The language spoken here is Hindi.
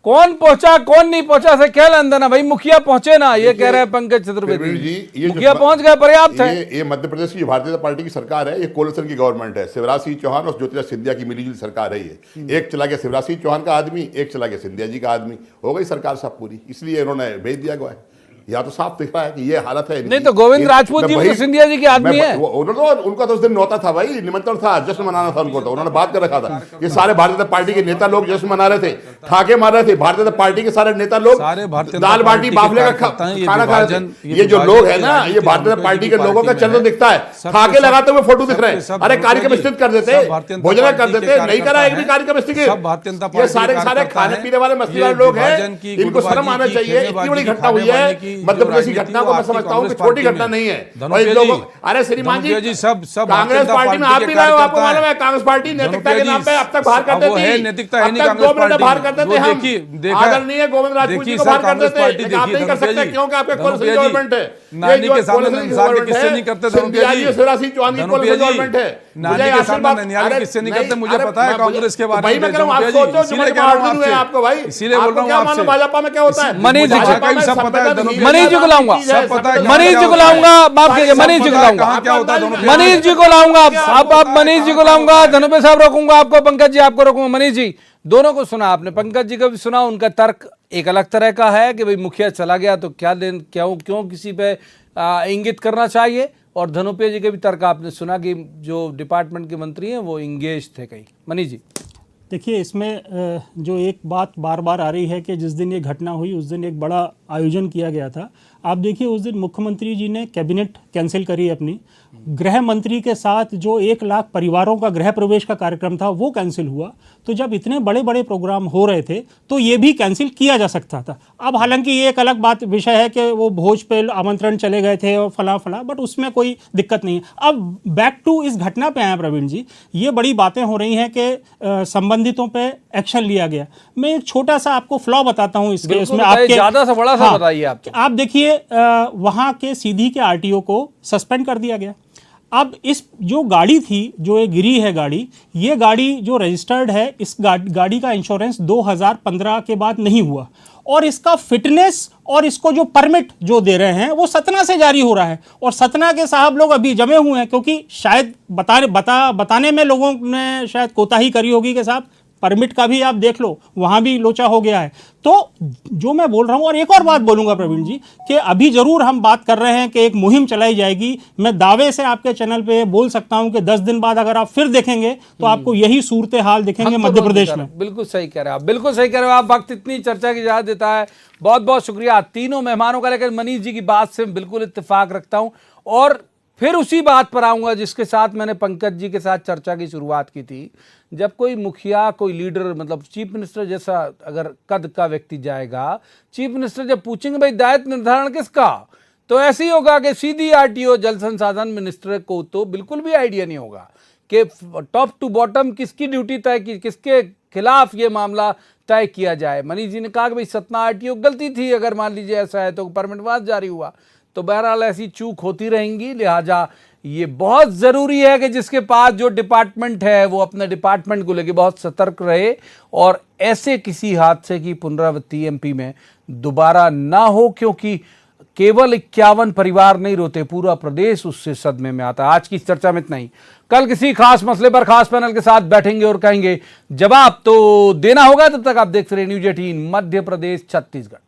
कौन पहुंचा कौन नहीं पहुंचा से क्या लेन देना भाई, मुखिया पहुंचे ना, ये कह रहे हैं पंकज चतुर्वेदी जी, मुखिया पहुंच गए पर्याप्त है। ये मध्य प्रदेश की भारतीय जनता पार्टी की सरकार है, ये कोalition की गवर्नमेंट है। शिवराज सिंह चौहान और ज्योतिरादित्य सिंधिया की मिलीजुली सरकार है ये। एक चला गया शिवराज सिंह चौहान का आदमी, एक चला गया सिंधिया जी का आदमी, हो गई सरकार सब पूरी, इसलिए इन्होंने भेज दिया गया है। या तो साफ दिख रहा है कि ये हालत है। नहीं तो गोविंद राजपूत जी भी सिंधिया जी के आदमी है। उनका तो उस दिन नौता था भाई, निमंत्रण था, जश्न मनाना था उनको, तो उन्होंने बात कर रखा था। ये सारे भारतीय जनता पार्टी के नेता लोग जश्न मना रहे थे, ठाके मार रहे थे। भारतीय जनता पार्टी के सारे नेता लोग दाल बाटी बाफले का खाना खा रहे थे। ये जो लोग है ना, ये भारतीय जनता पार्टी के लोगों का चंद्र दिखता है, ठाके लगाते हुए फोटो दिख रहे हैं। अरे कार्यक्रम स्थित कर देते, भोजन कर देते, नहीं करा एक भी कार्यक्रम स्थित। ये सारे सारे खाने पीने वाले मस्ती वाले लोग हैं, इनको शर्म आना चाहिए। इतनी बड़ी घटना हुई है मध्य प्रदेश की, घटना को मैं समझता हूं कि छोटी घटना नहीं है। और इन लोगों, अरे श्रीमान जी सब कांग्रेस पार्टी में आप भी रहे हो, आपको मालूम है कांग्रेस पार्टी नैतिकता के नाम पे अब तक बाहर करते थे, नैतिकता है नहीं, 2 मिनट बाहर करते थे हम। आदरणीय गोविंद राजपूत जी को बाहर करते थे, आप नहीं कर सकते क्योंकि आपके कोaliशन गवर्नमेंट है। नानी के सामने इंसान के किस्से नहीं करते शिवराज सिंह चौहान की कोalition गवर्नमेंट है। नानी के सामने नियाली किस्से नहीं करते, मुझे पता है कांग्रेस के बारे में। भाई मैं कह रहा हूं, आप सोचो, इसीलिए कह रहा हूं आपको भाई, इसीलिए बोल रहा हूं क्या मालूम भाजपा में क्या होता है। मनीष जी सब पता है, मनीष जी को लाऊंगा, मनीष जी को लाऊंगा, माफ कीजिए मनीष जी को लाऊंगा, मनीष जी को लाऊंगा, आप मनीष जी को लाऊंगा, धनुपे साहब रोकूंगा आपको, पंकज जी आपको रोकूंगा। मनीष जी दोनों को सुना आपने, पंकज जी को भी सुना, उनका तर्क एक अलग तरह का है कि भाई मुखिया चला गया तो क्या क्यों किसी पे इंगित करना चाहिए, और धनुपे जी के भी तर्क आपने सुना कि जो डिपार्टमेंट के मंत्री हैं वो इंगेज थे कहीं। मनीष जी देखिए, इसमें जो एक बात बार बार आ रही है कि जिस दिन ये घटना हुई उस दिन एक बड़ा आयोजन किया गया था। आप देखिए, उस दिन मुख्यमंत्री जी ने कैबिनेट कैंसिल करी अपनी, गृह मंत्री के साथ जो 1 लाख परिवारों का गृह प्रवेश का कार्यक्रम था वो कैंसिल हुआ। तो जब इतने बड़े बड़े प्रोग्राम हो रहे थे तो ये भी कैंसिल किया जा सकता था। अब हालांकि ये एक अलग बात विषय है कि वो भोज पे आमंत्रण चले गए थे और फला फला, बट उसमें कोई दिक्कत नहीं है। अब बैक टू इस घटना पे आए प्रवीण जी, ये बड़ी बातें हो रही हैं कि संबंधितों पे एक्शन लिया गया। मैं एक छोटा सा आपको फ्लॉ बताता हूँ इसके, इसमें आपके ज्यादा सा बड़ा सा बताइए। आप देखिए, वहां के सीधी के आरटीओ को सस्पेंड कर दिया गया। अब इस जो गाड़ी थी, जो ये गिरी है गाड़ी, ये गाड़ी जो रजिस्टर्ड है, इस गाड़ी का इंश्योरेंस 2015 के बाद नहीं हुआ, और इसका फिटनेस और इसको जो परमिट जो दे रहे हैं वो सतना से जारी हो रहा है। और सतना के साहब लोग अभी जमे हुए हैं, क्योंकि शायद बताने में लोगों ने शायद कोताही करी होगी कि साहब परमिट का भी आप देख लो, वहां भी लोचा हो गया है। तो जो मैं बोल रहा हूं, और एक और बात बोलूंगा प्रवीण जी, कि अभी जरूर हम बात कर रहे हैं कि एक मुहिम चलाई जाएगी। मैं दावे से आपके चैनल पे बोल सकता हूं कि 10 दिन बाद अगर आप फिर देखेंगे तो आपको यही सूरत हाल दिखेंगे मध्य प्रदेश में। बिल्कुल सही कह रहे हैं आप, बिल्कुल सही कह रहे हो आप। वक्त इतनी चर्चा की इजाजत देता है। बहुत बहुत शुक्रिया तीनों मेहमानों का। लेकिन मनीष जी की बात से बिल्कुल इत्तेफाक रखता हूं, और फिर उसी बात पर आऊंगा जिसके साथ मैंने पंकज जी के साथ चर्चा की शुरुआत की थी। जब कोई मुखिया, कोई लीडर, मतलब चीफ मिनिस्टर जैसा अगर कद का व्यक्ति जाएगा, चीफ मिनिस्टर जब पूछेंगे भाई दायित्व निर्धारण किसका, तो ऐसे ही होगा कि सीधी आरटीओ जल संसाधन मिनिस्टर को तो बिल्कुल भी आइडिया नहीं होगा कि टॉप टू बॉटम किसकी ड्यूटी तय की, किसके खिलाफ ये मामला तय किया जाए। मनीष जी ने कहा कि भाई सतना आरटीओ गलती थी, अगर मान लीजिए ऐसा है तो परमिट वाद जारी हुआ। तो बहरहाल ऐसी चूक होती रहेंगी, लिहाजा ये बहुत ज़रूरी है कि जिसके पास जो डिपार्टमेंट है वो अपने डिपार्टमेंट को लेकर बहुत सतर्क रहे, और ऐसे किसी हादसे की पुनरावृत्ति एमपी में दोबारा ना हो, क्योंकि केवल 51 परिवार नहीं रोते, पूरा प्रदेश उससे सदमे में आता है। आज की चर्चा में इतना ही। कल किसी खास मसले पर खास पैनल के साथ बैठेंगे और कहेंगे जवाब तो देना होगा। तब तक आप देखते रहिए न्यूज़ 18 मध्य प्रदेश छत्तीसगढ़।